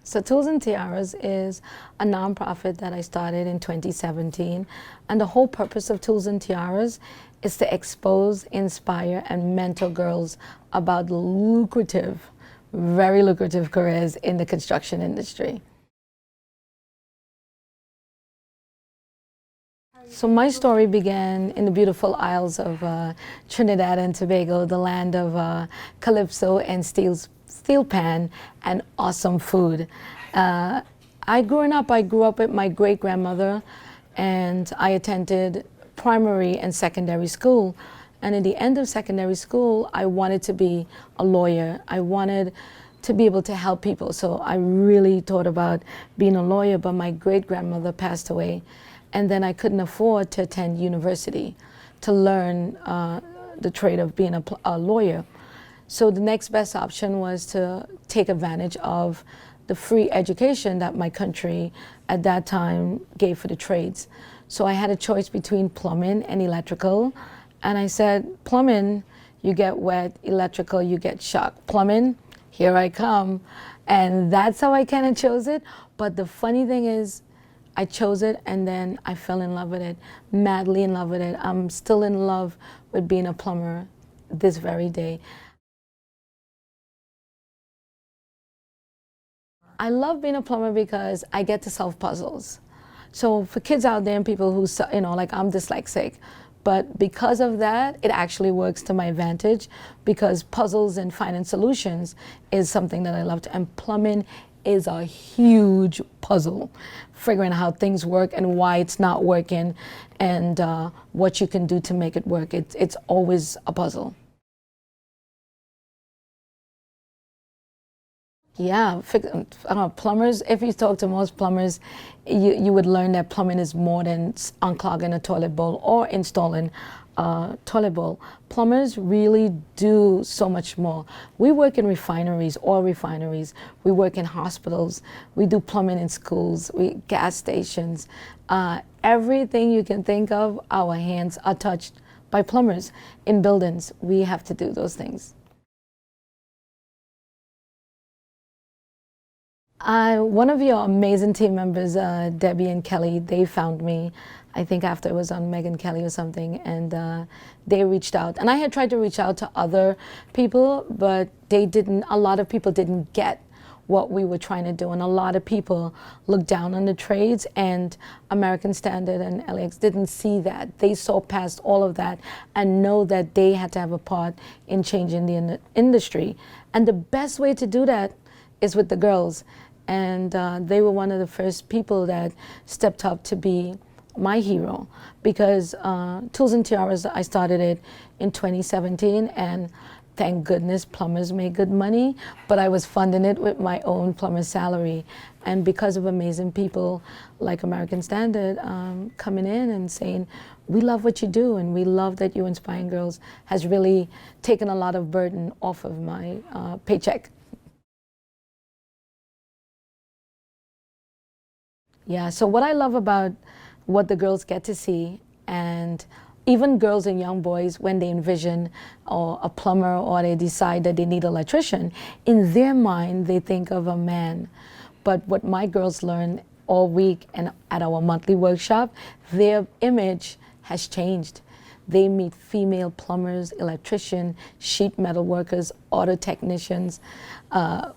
So Tools and Tiaras is a nonprofit that I started in 2017. And the whole purpose of Tools and Tiaras is to expose, inspire, and mentor girls about lucrative, very lucrative careers in the construction industry. So my story began in the beautiful isles of Trinidad and Tobago, the land of calypso and steel pan and awesome food. I grew up with my great-grandmother, and I attended primary and secondary school. And at the end of secondary school, I wanted to be a lawyer. I wanted to be able to help people. So I really thought about being a lawyer, but my great-grandmother passed away. And then I couldn't afford to attend university to learn the trade of being a lawyer. So the next best option was to take advantage of the free education that my country at that time gave for the trades. So I had a choice between plumbing and electrical. And I said, plumbing, you get wet; electrical, you get shocked. Plumbing, here I come. And that's how I kind of chose it. But the funny thing is, I chose it and then I fell in love with it, madly in love with it. I'm still in love with being a plumber this very day. I love being a plumber because I get to solve puzzles. So for kids out there and people who, like I'm dyslexic, but because of that, it actually works to my advantage because puzzles and finding solutions is something that I love to, and plumbing is a huge puzzle, figuring out how things work and why it's not working and what you can do to make it work. It's always a puzzle. Yeah, plumbers, if you talk to most plumbers, you would learn that plumbing is more than unclogging a toilet bowl or installing a toilet bowl. Plumbers really do so much more. We work in refineries, oil refineries. We work in hospitals. We do plumbing in schools, gas stations. Everything you can think of, our hands are touched by plumbers. In buildings, we have to do those things. One of your amazing team members, Debbie and Kelly, they found me, I think after it was on Megyn Kelly or something, and they reached out. And I had tried to reach out to other people, but a lot of people didn't get what we were trying to do. And a lot of people looked down on the trades, and American Standard and LAX didn't see that. They saw past all of that and know that they had to have a part in changing the industry. And the best way to do that is with the girls. And they were one of the first people that stepped up to be my hero, because Tools and Tiaras, I started it in 2017, and thank goodness plumbers make good money, but I was funding it with my own plumber's salary. And because of amazing people like American Standard coming in and saying, we love what you do and we love that you're inspiring girls, has really taken a lot of burden off of my paycheck. Yeah, so what I love about what the girls get to see, and even girls and young boys, when they envision a plumber or they decide that they need an electrician, in their mind they think of a man. But what my girls learn all week and at our monthly workshop, their image has changed. They meet female plumbers, electricians, sheet metal workers, auto technicians,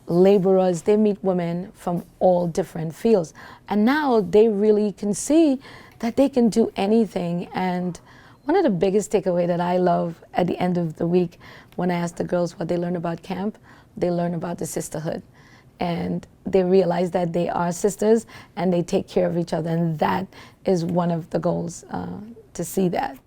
laborers. They meet women from all different fields. And now they really can see that they can do anything. And one of the biggest takeaways that I love at the end of the week, when I ask the girls what they learn about camp, they learn about the sisterhood. And they realize that they are sisters and they take care of each other. And that is one of the goals, to see that.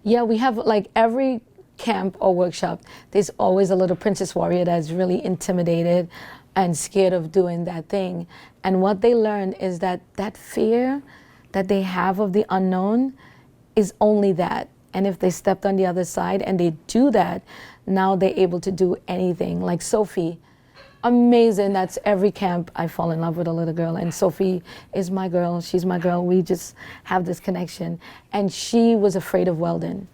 Yeah, we have, like, every camp or workshop, there's always a little princess warrior that's really intimidated and scared of doing that thing. And what they learn is that that fear that they have of the unknown is only that. And if they stepped on the other side and they do that, now they're able to do anything. Like Sophie, amazing. That's every camp I fall in love with a little girl, and Sophie is my girl. She's my girl. We just have this connection. And she was afraid of welding.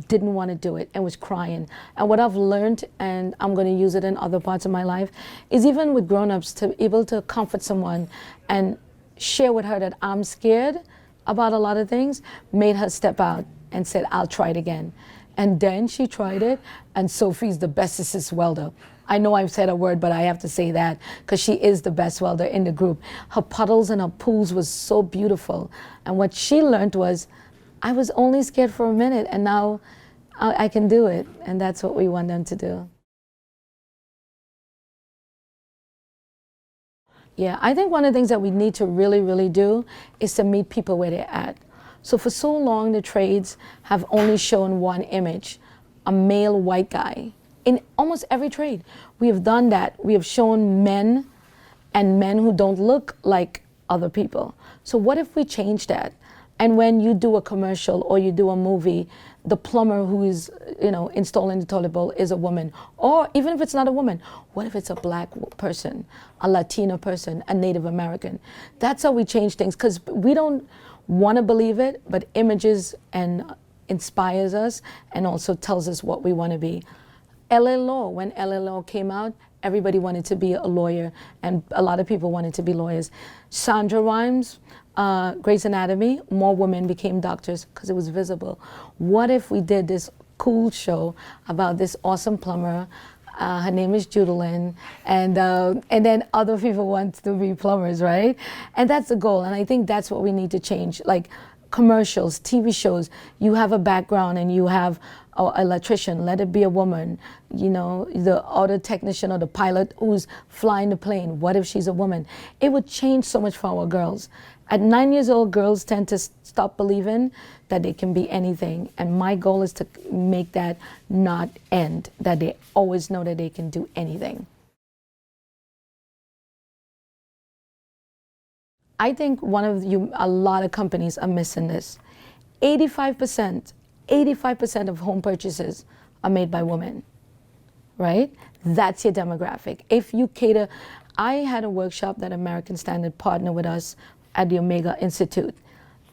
didn't want to do it and was crying. And what I've learned, and I'm going to use it in other parts of my life, is even with grown-ups, to be able to comfort someone and share with her that I'm scared about a lot of things, made her step out and said, I'll try it again. And then she tried it, and Sophie's the bestest welder. I know I've said a word, but I have to say that because she is the best welder in the group. Her puddles and her pools was so beautiful. And what she learned was, I was only scared for a minute, and now I can do it. And that's what we want them to do. Yeah, I think one of the things that we need to really, really do is to meet people where they're at. So for so long, the trades have only shown one image, a male white guy. In almost every trade, we have done that. We have shown men, and men who don't look like other people. So what if we change that? And when you do a commercial or you do a movie, the plumber who is, installing the toilet bowl is a woman. Or even if it's not a woman, what if it's a black person, a Latino person, a Native American? That's how we change things, because we don't want to believe it, but images and inspires us and also tells us what we want to be. LA Law, when LA Law came out, everybody wanted to be a lawyer, and a lot of people wanted to be lawyers. Sandra Rhimes, Grey's Anatomy, more women became doctors because it was visible. What if we did this cool show about this awesome plumber? Her name is Judaline, and then other people want to be plumbers, right? And that's the goal, and I think that's what we need to change. Like commercials, TV shows, you have a background and you have an electrician, let it be a woman, the auto technician or the pilot who's flying the plane, what if she's a woman? It would change so much for our girls. At 9 years old, girls tend to stop believing that they can be anything, and my goal is to make that not end, that they always know that they can do anything. I think a lot of companies are missing this. 85% of home purchases are made by women, right? That's your demographic. If you cater, I had a workshop that American Standard partnered with us at the Omega Institute.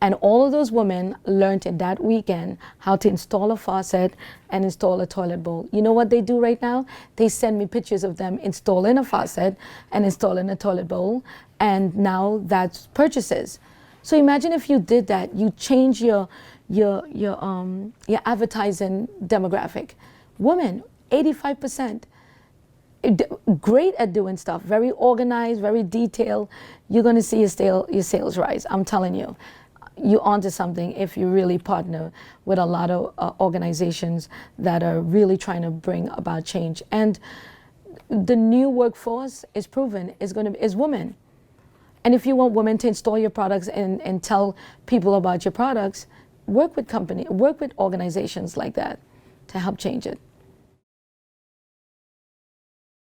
And all of those women learned in that weekend how to install a faucet and install a toilet bowl. You know what they do right now? They send me pictures of them installing a faucet and installing a toilet bowl, and now that's purchases. So imagine if you did that, you change your advertising demographic. Women, 85%. Great at doing stuff, very organized, very detailed. You're going to see your sales rise. I'm telling you, you're onto something if you really partner with a lot of organizations that are really trying to bring about change. And the new workforce is proven is women. And if you want women to install your products and tell people about your products, work with organizations like that to help change it.